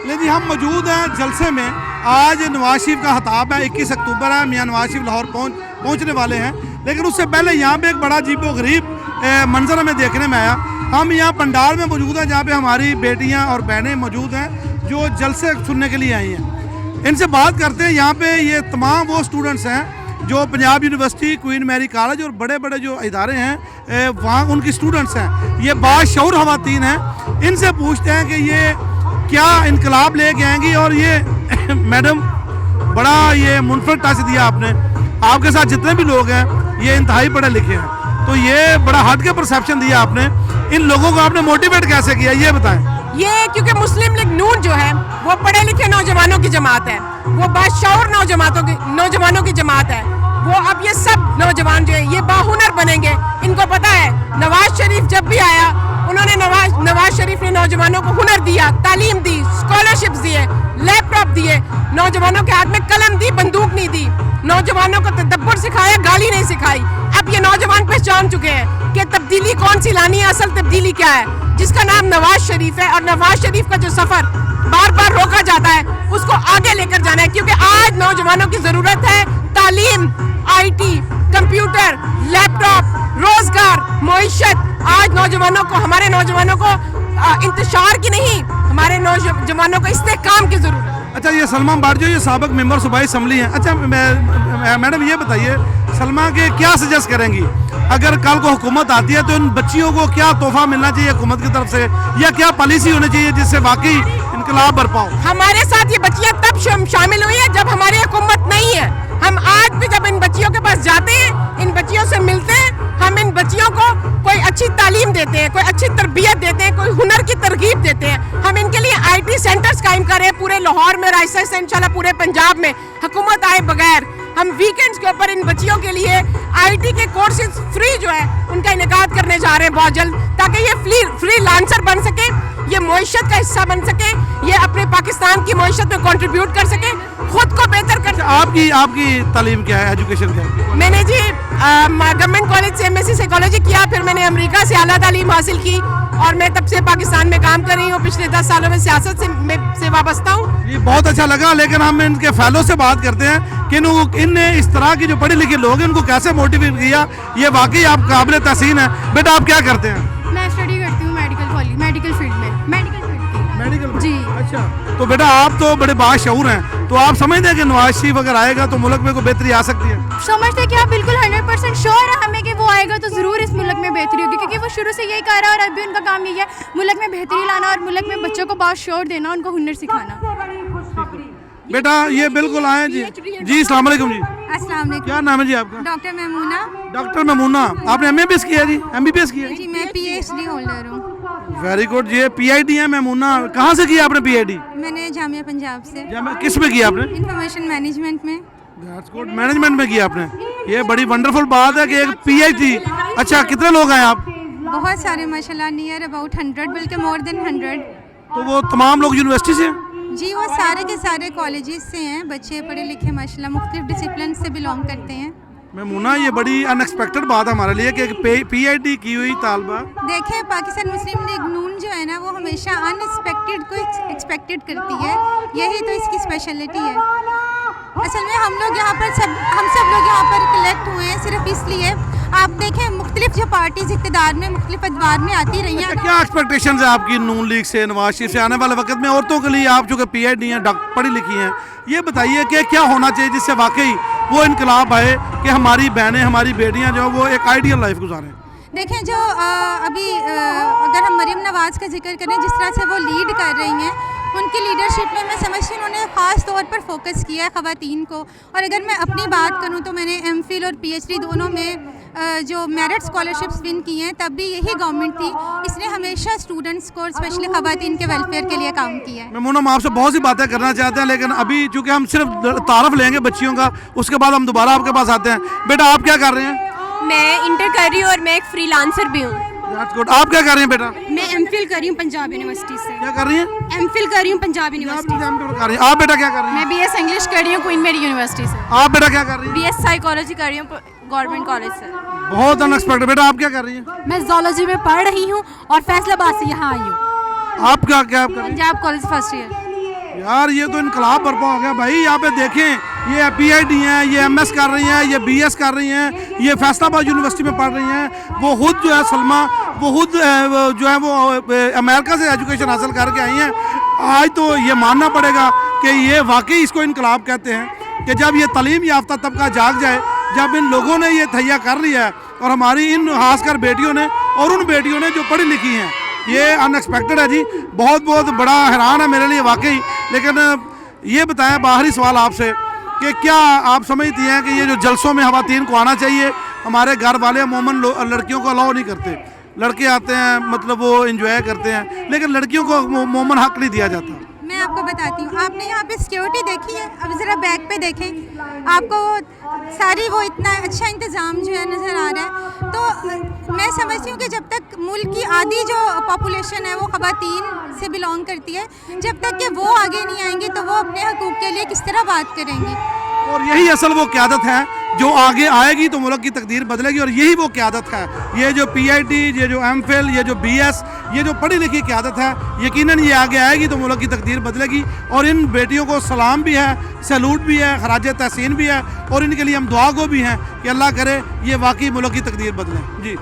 ले जी हम मौजूद हैं जलसे में। आज नवाज शरीफ का खिताब है, 21 अक्टूबर है, मियां नवाज शरीफ लाहौर पहुंचने वाले हैं। लेकिन उससे पहले यहाँ पे एक बड़ा अजीबो गरीब मंजर हमें देखने में आया। हम यहाँ पंडाल में मौजूद हैं जहाँ पे हमारी बेटियाँ और बहनें मौजूद हैं जो जलसे सुनने के लिए आई हैं। इनसे बात करते हैं। यहाँ पे ये तमाम वो स्टूडेंट्स हैं जो Punjab university, Queen Mary college और बड़े बड़े जो इदारे हैं वहाँ उनकी स्टूडेंट्स हैं। ये बाशऊर ख़वातीन हैं। इनसे पूछते हैं कि ये क्या इनकलाब लेके आएंगी। और ये मैडम बड़ा ये मुनफरद टच दिया आपने। आपके साथ जितने भी लोग हैं ये इंतहाई पढ़े लिखे हैं, तो ये बड़ा हट के परसेप्शन दिया आपने। इन लोगों को आपने मोटिवेट कैसे किया ये बताएं। ये क्योंकि मुस्लिम लीग नून जो है वो पढ़े लिखे नौजवानों की जमात है, वो बाशऊर नौजवानों की जमात है। वो अब ये सब नौजवान जो है ये बाहुनर बनेंगे। इनको पता है नवाज शरीफ जब भी आया उन्होंने नवाज शरीफ ने नौजवानों को हुनर दिया, तालीम दी, स्कॉलरशिप्स दिए, लैपटॉप दिए, नौजवानों के हाथ में कलम दी, बंदूक नहीं दी, नौजवानों को तदब्बर सिखाया, गाली नहीं सिखाई। अब ये नौजवान पहचान चुके हैं कि तब्दीली कौन सी लानी है, असल तब्दीली क्या है, जिसका नाम नवाज शरीफ है। और नवाज शरीफ का जो सफ़र बार बार रोका जाता है उसको आगे लेकर जाना है, क्योंकि आज नौजवानों की ज़रूरत है तालीम, IT, कंप्यूटर, लैपटॉप, रोजगार, मईशत। आज नौजवानों को, हमारे नौजवानों को इंतशार की नहीं, हमारे नौजवानों को इस्तेहकाम की ज़रूरत है। अच्छा, ये सलमा बारजो ये साबिक मेंबर सूबाई असम्बली हैं। अच्छा मैडम ये बताइए, सलमा के क्या सजेस्ट करेंगी अगर कल को हुकूमत आती है तो इन बच्चियों को क्या तोहफा मिलना चाहिए हुकूमत की तरफ से, या क्या पॉलिसी होनी चाहिए जिससे वाकई इनकलाब बरपा हो? हमारे साथ ये बच्चियां तब शामिल हुई है जब हमारी हुकूमत नहीं है। हम आज भी जब इन बच्चियों के पास जाते हैं, इन बच्चियों से मिलते हैं, हम इन बच्चियों को कोई अच्छी तालीम देते हैं, कोई अच्छी तरबियत देते हैं, कोई हुनर की तरगीब देते हैं। हम इनके लिए IT सेंटर्स कायम कर रहे हैं पूरे लाहौर में, राजस्थान से इंशाल्लाह पूरे पंजाब में, हुकूमत आए बगैर। हम वीकेंड्स के ऊपर इन बच्चियों के लिए IT के कोर्सेज फ्री जो है उनका इनेकाद करने जा रहे हैं बहुत जल्द, ताकि ये फ्री लांसर बन सके, ये मईशत का हिस्सा बन सके, ये अपने पाकिस्तान की मईशत में कंट्रीब्यूट कर सके, खुद को बेहतर कर सके। आपकी तालीम क्या है, एजुकेशन क्या है? मैंने जी गवर्नमेंट कॉलेज से MSc साइकोलॉजी किया, फिर मैंने अमेरिका से आला तालीम हासिल की और मैं तब से पाकिस्तान में काम कर रही हूँ। पिछले 10 सालों में सियासत से वाबस्ता हूँ। ये बहुत अच्छा लगा, लेकिन हम इनके फैलो से बात करते हैं कि इनने इस तरह की जो पढ़े लिखे लोग हैं उनको कैसे मोटिवेट किया। ये वाकई आप काबिल तहसीन है। बेटा आप क्या करते हैं? मैं स्टडी करती हूँ मेडिकल फील्ड में। मेडिकल जी। अच्छा, तो बेटा आप तो बड़े बाशऊर हैं, तो आप समझते हैं कि नवाज शरीफ अगर आएगा तो मुल्क में कोई बेहतरी आ सकती है? समझते कि आप बिल्कुल 100% श्योर है हमें कि वो आएगा तो ज़रूर इस मुल्क में बेहतरी होगी, क्योंकि वो शुरू से यही कर रहा है और अभी उनका काम यही है मुल्क में बेहतरी लाना और मुल्क में बच्चों को बहुत श्योर देना, उनको हुनर सिखाना। बेटा ये बिल्कुल आए जी। जी अस्सलाम वालेकुम जी। अस्सलाम वालेकुम। क्या नाम है जी आपका? डॉक्टर मेमूना। डॉक्टर मेमूना, आपने MBBS किया जी? MBBS किया जी, मैं PhD होल्डर हूँ। Very good. ये PID है मेमूना, कहाँ से किया आपने PID? मैंने जामिया पंजाब से। किस में किया आपने? इंफॉर्मेशन मैनेजमेंट में। मैनेजमेंट में किया आपने। ये बड़ी वंडरफुल बात है कि एक PhD। अच्छा, कितने लोग हैं आप? बहुत सारे माशाल्लाह, नियर अबाउट 100, बल्कि मोर देन 100। तो वो तमाम लोग यूनिवर्सिटी से? जी, वो सारे के सारे कॉलेजेस से हैं, बच्चे पढ़े लिखे माशाल्लाह मुख्तलिफ डिसिप्लिन से बिलोंग करते हैं। मेमूना ये बड़ी अनएक्सपेक्टेड बात है हमारे लिए कि एक PID की हुई तालबा। देखें, पाकिस्तान मुस्लिम लीग नून जो है ना वो हमेशा अनएक्सपेक्टेड को एक्सपेक्टेड करती है, यही तो इसकी स्पेशलिटी है। असल में हम सब लोग यहाँ पर कलेक्ट हुए हैं सिर्फ इसलिए। आप देखें मुख्तलिफ जो पार्टीज इक़्तिदार में मुख्तलिफ अदवार में आती रही हैं। क्या एक्सपेक्टेशन है आपकी नून लीग से, नवाज शरीफ से? आने वाले वक्त में औरतों के लिए आप चूँकि PID हैं, पढ़ी लिखी हैं, ये बताइए कि क्या होना चाहिए जिससे वाकई वो इनकलाब आए कि हमारी बहनें, हमारी बेटियाँ जो वो एक आइडियल लाइफ गुजारें? देखें, जो अभी अगर हम मरीम नवाज़ का जिक्र करें, जिस तरह से वो लीड कर रही हैं, उनकी लीडरशिप में मैं समझती हूँ उन्होंने ख़ास तौर पर फोकस किया है ख़वातीन को। और अगर मैं अपनी बात करूँ तो मैंने MPhil और PhD दोनों में जो मेरिट स्कॉलरशिप्स विन की हैं, तब भी यही गवर्नमेंट थी, इसने हमेशा स्टूडेंट्स को, स्पेशली ख़वातीन के वेलफेयर के लिए काम किया है। मेमूना, हम आपसे बहुत सी बातें करना चाहते हैं, लेकिन अभी चूँकि हम सिर्फ तारफ़ लेंगे बच्चियों का, उसके बाद हम दोबारा आपके पास आते हैं। बेटा आप क्या कर रहे हैं? मैं इंटर कर रही हूँ और मैं एक फ्रीलांसर भी हूँ। आप क्या कर रही हैं बेटा? मैं MPhil कर रही हूँ पंजाब यूनिवर्सिटी से। क्या कर रही हैं? MPhil कर रही हूँ पंजाब यूनिवर्सिटी से। आप बेटा क्या कर रही हैं? मैं BS इंग्लिश कर रही हूँ क्वीन मैरी यूनिवर्सिटी से। आप बेटा क्या कर रही हैं? BS साइकोलॉजी कर रही हूँ गवर्नमेंट कॉलेज से। बहुत अनएक्सपेक्टेड। बेटा आप क्या कर रही हैं? मैं ज़ूलॉजी में पढ़ रही हूँ और फैसलाबाद से यहाँ आई हूँ। आप क्या कर रही हैं? Punjab college first year. यार ये तो इनकलाब बर्पा हो गया भाई। यहाँ पे देखें, ये PhD हैं, ये MS कर रही हैं, ये BS कर रही हैं, ये फैसलाबाद यूनिवर्सिटी में पढ़ रही हैं। वो खुद जो है सलमा, वो खुद जो है वो अमेरिका से एजुकेशन हासिल करके आई हैं। आज तो ये मानना पड़ेगा कि ये वाकई इसको इनकलाब कहते हैं कि जब ये तालीम याफ्ता तबका जाग जाए, जब इन लोगों ने ये तहिया कर लिया है, और हमारी इन खासकर बेटियों ने और उन बेटियों ने जो पढ़ी लिखी हैं, ये अनएक्सपेक्टेड है जी। बहुत बहुत बड़ा हैरान है मेरे लिए वाकई। लेकिन ये बताएं, बाहरी सवाल आपसे, कि क्या आप समझती हैं कि ये जो जलसों में ख़वातीन को आना चाहिए? हमारे घर वाले अमूमन लड़कियों को अलाउ नहीं करते, लड़के आते हैं, मतलब वो एंजॉय करते हैं, लेकिन लड़कियों को अमूमन हक नहीं दिया जाता। मैं आपको बताती हूँ, आपने यहाँ पे सिक्योरिटी देखी है, अब ज़रा बैक पे देखें, आपको सारी वो इतना अच्छा इंतज़ाम जो है नज़र आ रहा है। तो मैं समझती हूँ कि जब तक मुल्क की आधी जो पॉपुलेशन है वो ख़वातीन से बिलोंग करती है, जब तक कि वो आगे नहीं आएंगी तो वो अपने हकूक़ के लिए किस तरह बात करेंगी। और यही असल वो क़यादत है जो आगे आएगी तो मुल्क की तकदीर बदलेगी, और यही वो क़यादत है। ये जो PhD, ये जो MPhil, ये जो BS, ये जो पढ़ी लिखी क़यादत है, यकीनन ये आगे आएगी तो मुल्क की तकदीर बदलेगी। और इन बेटियों को सलाम भी है, सैल्यूट भी है, खराज तहसीन भी है, और इनके लिए हम दुआ गो भी हैं कि अल्लाह करे ये वाकई मुल्क की तकदीर बदलें जी।